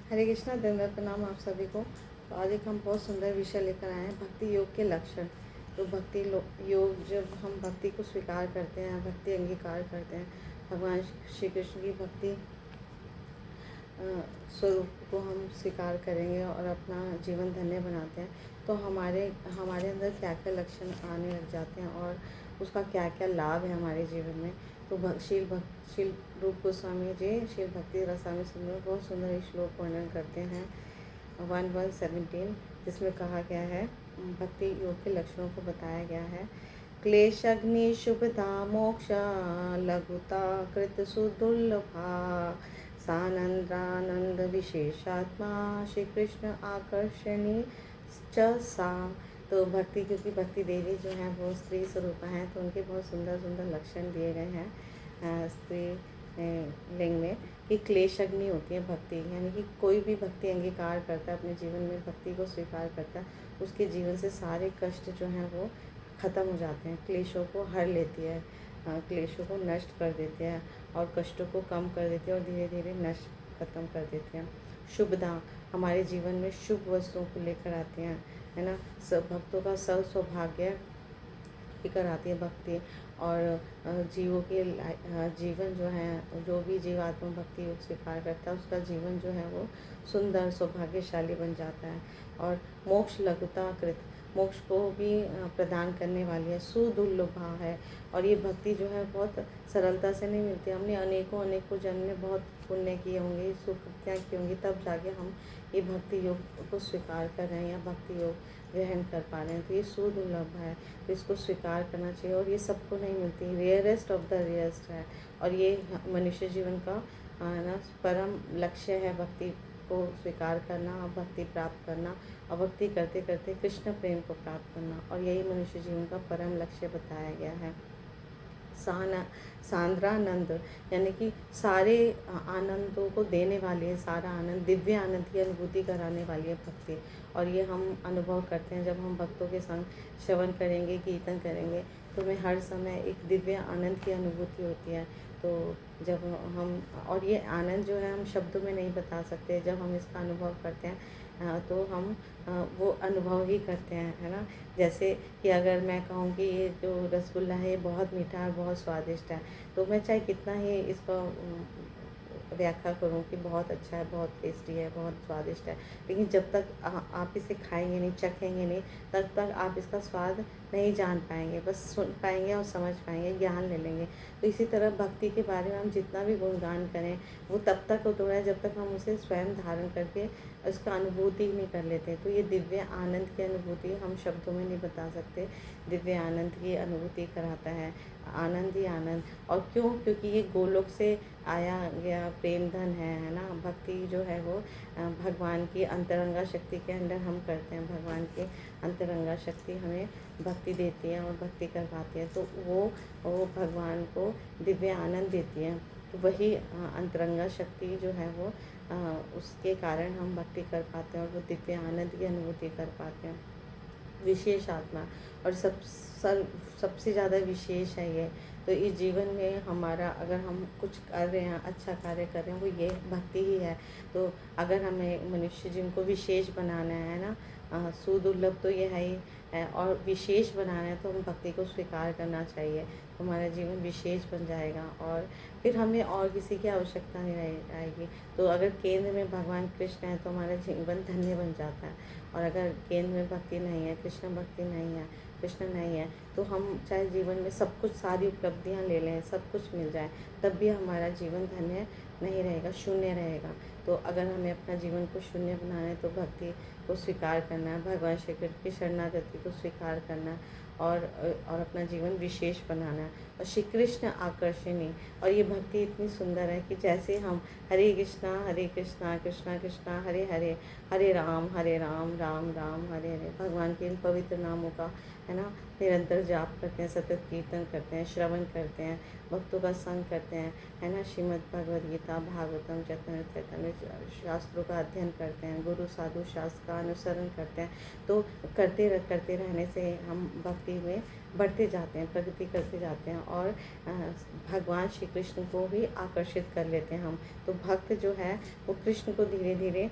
हरे कृष्णा। दंडवत प्रणाम आप सभी को। तो आज एक हम बहुत सुंदर विषय लेकर आए हैं, भक्ति योग के लक्षण। तो योग, जब हम भक्ति को स्वीकार करते हैं, भक्ति अंगीकार करते हैं, भगवान श्री कृष्ण की भक्ति स्वरूप को हम स्वीकार करेंगे और अपना जीवन धन्य बनाते हैं, तो हमारे हमारे अंदर क्या क्या लक्षण आने लग जाते हैं और उसका क्या क्या लाभ है हमारे जीवन में। तो शील रूप गोस्वामी जी श्री भक्ति रसामृत सिंधु बहुत सुंदर एक श्लोक वर्णन करते हैं 1117, जिसमें कहा गया है, भक्ति योग के लक्षणों को बताया गया है। क्लेश अग्नि शुभता मोक्षा लघुता कृत सुदुर्लभा सानंदानंद विशेषात्मा श्री कृष्ण आकर्षणी च सा। तो भक्ति, क्योंकि भक्ति देवी जो है वो स्त्री स्वरूप हैं, तो उनके बहुत सुंदर सुंदर लक्षण दिए गए हैं स्त्री लिंग में, कि क्लेश अग्नि होती है भक्ति, यानी कि कोई भी भक्ति अंगीकार करता है, अपने जीवन में भक्ति को स्वीकार करता है, उसके जीवन से सारे कष्ट जो हैं वो ख़त्म हो जाते हैं, क्लेशों को हर लेती है, क्लेशों को नष्ट कर देते हैं और कष्टों को कम कर देते हैं और धीरे धीरे नष्ट ख़त्म कर देते हैं। शुभदा, हमारे जीवन में शुभ वस्तुओं को लेकर आती हैं, है ना। सब भक्तों का सब सौभाग्य लेकर आती है भक्ति, और जीवों के जीवन जो है, जो भी जीवात्मा भक्ति योग स्वीकार करता है, उसका जीवन जो है वो सुंदर सौभाग्यशाली बन जाता है। और मोक्ष लघुता कृत, मोक्ष को भी प्रदान करने वाली है, सुदुर्लभा है, और ये भक्ति जो है बहुत सरलता से नहीं मिलती। हमने अनेकों अनेकों जन्म में बहुत पुण्य किए होंगे, सुकृतियाँ की होंगी, तब जाके हम ये भक्ति योग को स्वीकार कर रहे हैं या भक्ति योग ग्रहण कर पा रहे हैं। तो ये सुदुर्लभ है, तो इसको स्वीकार करना चाहिए, और ये सबको नहीं मिलती, रेयरेस्ट ऑफ द रेयरेस्ट है, और ये मनुष्य जीवन का ना परम लक्ष्य है, भक्ति को स्वीकार करना और भक्ति प्राप्त करना, और भक्ति करते करते कृष्ण प्रेम को प्राप्त करना, और यही मनुष्य जीवन का परम लक्ष्य बताया गया है। सांद्रानंद, यानी कि सारे आनंदों को देने वाली है, सारा आनंद, दिव्य आनंद की अनुभूति कराने वाली है भक्ति, और ये हम अनुभव करते हैं जब हम भक्तों के संग श्रवण करेंगे, कीर्तन करेंगे, तो हमें हर समय एक दिव्य आनंद की अनुभूति होती है। तो जब हम, और ये आनंद जो है हम शब्दों में नहीं बता सकते, जब हम इसका अनुभव करते हैं तो हम वो अनुभव ही करते हैं, है ना। जैसे कि अगर मैं कहूँ कि ये जो रसगुल्ला है ये बहुत मीठा और बहुत स्वादिष्ट है, तो मैं चाहे कितना ही इसका व्याख्या करूँ कि बहुत अच्छा है, बहुत टेस्टी है, बहुत स्वादिष्ट है, लेकिन जब तक आप इसे खाएंगे नहीं, चखेंगे नहीं, तब तक आप इसका स्वाद नहीं जान पाएंगे, बस सुन पाएंगे और समझ पाएंगे, ज्ञान ले लेंगे। तो इसी तरह भक्ति के बारे में हम जितना भी गुणगान करें, वो तब तक होता है जब तक हम उसे स्वयं धारण करके उसका अनुभूति ही नहीं कर लेते। तो ये दिव्य आनंद की अनुभूति हम शब्दों में नहीं बता सकते, दिव्य आनंद की अनुभूति कराता है, आनंद ही आनंद। और क्यों? क्योंकि ये गोलोक से आया गया प्रेम धन है ना। भक्ति जो है वो भगवान की अंतरंगा शक्ति के अंदर हम करते हैं, भगवान की अंतरंगा शक्ति हमें भक्ति देती है और भक्ति करवाती है, तो वो भगवान को दिव्य आनंद देती है। तो वही अंतरंगा शक्ति जो है वो उसके कारण हम भक्ति कर पाते हैं और वो दिव्य आनंद की अनुभूति कर पाते हैं। विशेष आत्मा, और सबसे ज़्यादा विशेष है ये। तो इस जीवन में हमारा, अगर हम कुछ कर रहे हैं, अच्छा कार्य कर रहे हैं, वो ये भक्ति ही है। तो अगर हमें मनुष्य जीवन को विशेष बनाना है ना, सुदुर्लभ तो ये है ही है, और विशेष बनाना है तो हम भक्ति को स्वीकार करना चाहिए, तो हमारा जीवन विशेष बन जाएगा और फिर हमें और किसी की आवश्यकता नहीं रह आएगी। तो अगर केंद्र में भगवान कृष्ण है तो हमारा जीवन धन्य बन जाता है, और अगर केंद्र में भक्ति नहीं है, कृष्ण भक्ति नहीं है, कृष्ण नहीं है, तो हम चाहे जीवन में सब कुछ, सारी उपलब्धियां ले लें, सब कुछ मिल जाए, तब भी हमारा जीवन धन्य नहीं रहेगा, शून्य रहेगा। तो अगर हमें अपना जीवन को शून्य बनाना है तो भक्ति को स्वीकार करना है, भगवान श्री कृष्ण की शरणागति को स्वीकार करना है, और अपना जीवन विशेष बनाना है। और श्री कृष्ण आकर्षणी, और ये भक्ति इतनी सुंदर है कि जैसे हम हरे कृष्णा कृष्णा कृष्णा हरे हरे, हरे राम राम राम हरे हरे, भगवान के इन पवित्र नामों का है ना, निरंतर जाप करते हैं, सतत कीर्तन करते हैं, श्रवण करते हैं, भक्तों का संग करते हैं, है ना, श्रीमद् भगवद गीता, भागवतम, चैतन्य शास्त्रों का अध्ययन करते हैं, गुरु साधु शास्त्र का अनुसरण करते हैं। तो करते रहने से हम भक्ति में बढ़ते जाते हैं, प्रगति करते जाते हैं और भगवान श्री कृष्ण को भी आकर्षित कर लेते हैं हम। तो भक्त जो है वो कृष्ण को धीरे धीरे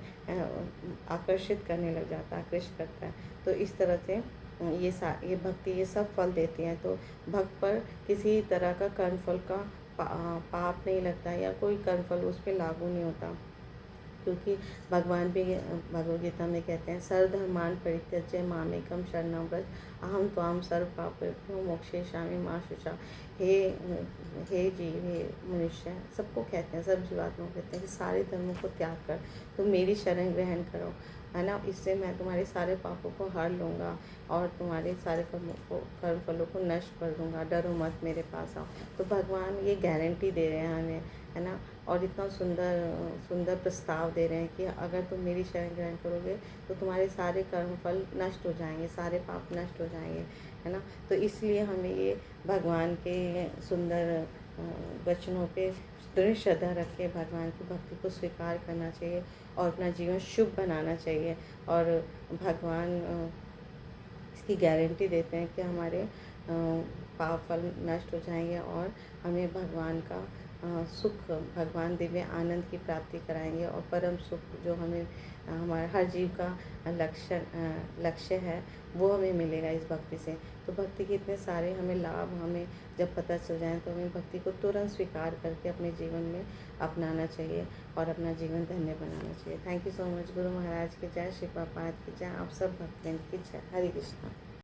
आकर्षित करने लग जाता है, आकृष्ट करता है। तो इस तरह से ये भक्ति ये सब फल देती हैं। तो भक्त पर किसी तरह का कर्मफल का पाप नहीं लगता या कोई कर्मफल उस पर लागू नहीं होता, क्योंकि भगवान भी भगवद गीता में कहते हैं, सर्वधर्मान परित्यज्य मामेकम शरणं व्रज अहम त्वाम सर्व पापेभ्यो मोक्षयिष्यामि मा शुचा। हे जीव, हे मनुष्य, सबको कहते हैं, सब जीवात्माओं को कहते हैं कि सारे धर्मों को त्याग कर तुम मेरी शरण ग्रहण करो, है ना, इससे मैं तुम्हारे सारे पापों को हर लूँगा और तुम्हारे सारे कर्म फलों को नष्ट कर दूँगा, डरो मत, मेरे पास आओ। तो भगवान ये गारंटी दे रहे हैं हमें, है ना, और इतना सुंदर प्रस्ताव दे रहे हैं कि अगर तुम मेरी शरण ग्रहण करोगे तो तुम्हारे सारे कर्म फल नष्ट हो जाएंगे, सारे पाप नष्ट हो जाएंगे, है ना। तो इसलिए हमें ये भगवान के सुंदर वचनों पे दृढ़ श्रद्धा रख के भगवान की भक्ति को स्वीकार करना चाहिए और अपना जीवन शुभ बनाना चाहिए। और भगवान इसकी गारंटी देते हैं कि हमारे पाप फल नष्ट हो जाएंगे और हमें भगवान का सुख, भगवान दिव्य आनंद की प्राप्ति कराएंगे और परम सुख जो हमें हमारा हर जीव का लक्ष्य है वो हमें मिलेगा इस भक्ति से। तो भक्ति के इतने सारे हमें लाभ हमें जब पता चल जाए तो हमें भक्ति को तुरंत स्वीकार करके अपने जीवन में अपनाना चाहिए और अपना जीवन धन्य बनाना चाहिए। Thank you so much. Guru Maharaj की जय, श्री प्रभुपाद की जय, आप सब भक्तजन की जय। हरे कृष्णा।